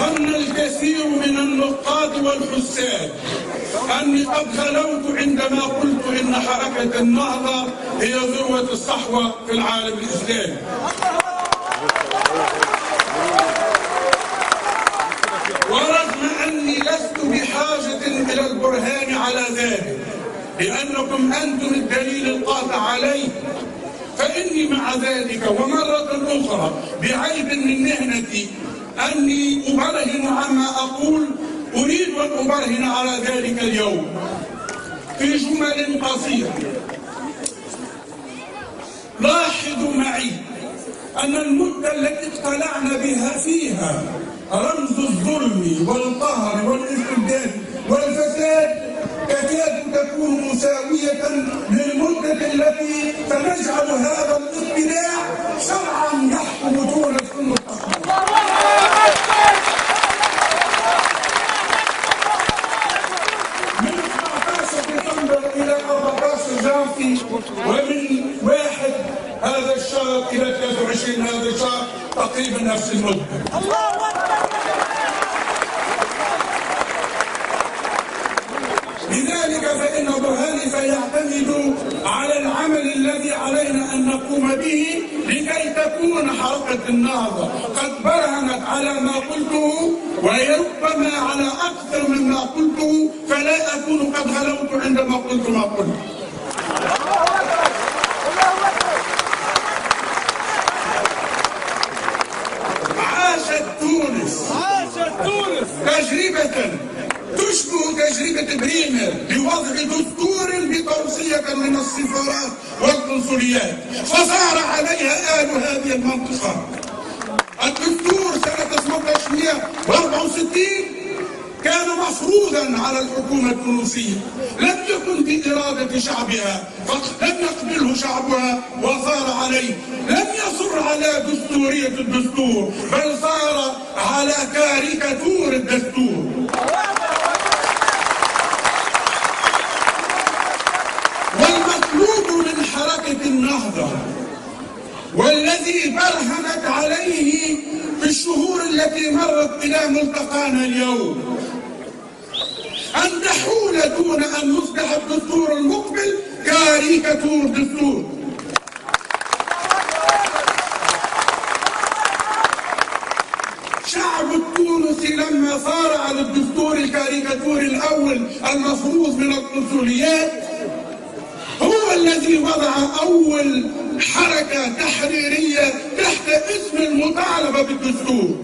ظن الكثير من النقاد والحساد أني قد غلوت عندما قلت إن حركة النهضة هي ذروة الصحوة في العالم الإسلامي. ورغم أني لست بحاجة إلى البرهان على ذلك لأنكم أنتم الدليل القاطع عليه، فإني مع ذلك ومرة أخرى بعيب من مهنتي أني أبرهن عما أقول، أريد أن أبرهن على ذلك اليوم في جمل قصيرة. لاحظوا معي أن المدة التي اطلعنا بها فيها رمز الظلم والقهر والاستبداد والفساد تكاد تكون مساوية للمدة التي سنجعل هذا الابتداع شرعا يحكم تونس في المستقبل. من 14 ديسمبر إلى 14 جانفي، ومن 1 هذا الشهر إلى 23 هذا الشهر تقريبا نفس المدة. لذلك فإن برهاني سيعتمد على العمل الذي علينا أن نقوم به لكي تكون حركة النهضة قد برهنت على ما قلته، وربما على أكثر مما قلته، فلا أكون قد غلوت عندما قلت ما قلت. عاشت تونس تجربة تشبه تجربة بريمر لوضع دستور بتوصية من السفارات والقنصليات، فصار عليها آل هذه المنطقة. الدستور سنة 1964 كان مفروضا على الحكومة التونسية، لم يكن بإرادة شعبها، لم يقبله شعبها وصار عليه. لم يصر على دستورية الدستور، بل صار على كاريكاتور الدستور. والمطلوب من حركة النهضة والذي برهنت عليه في الشهور التي مرت إلى ملتقانا اليوم أن تحول دون أن يصبح الدستور المقبل كاريكاتور دستور. شعب التونسي لما صار على الدستور الكاريكاتوري الأول المفروض من القنصليات هو الذي وضع أول حركة تحريرية تحت اسم المطالبة بالدستور،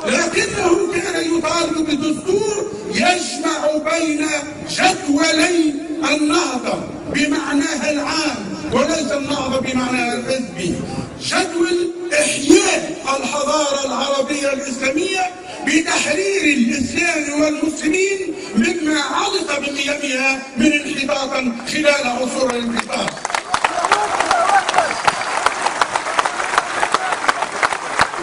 لكنه كان يطالب بدستور يجمع بين جدولي النهضة بمعناها العام وليس النهضة بمعناها الحزبي، جدول إحياء الحضارة العربية الإسلامية بتحرير الإسلام والمسلمين مما علق بقيمها من انحطاطا خلال عصور الانحطاط.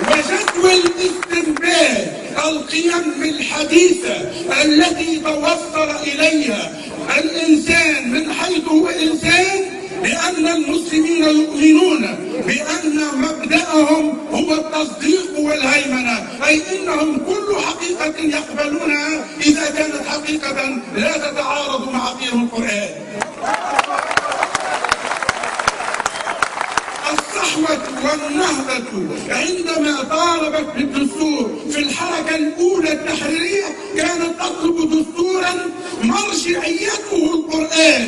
وجدول استنباط القيم الحديثة التي توصل إليها الإنسان من حيث هو إنسان، لأن المسلمين يؤمنون بأن مبدأهم هو التصديق والهيمنة، أي إنهم كل حقيقة يقبلونها إذا كانت حقيقة لا تتعارض مع قيم القرآن. الصحوة والنهضة عندما طالبت بالدستور في الحركة الأولى التحريرية كانت تطلب دستورا مرجعيته القرآن،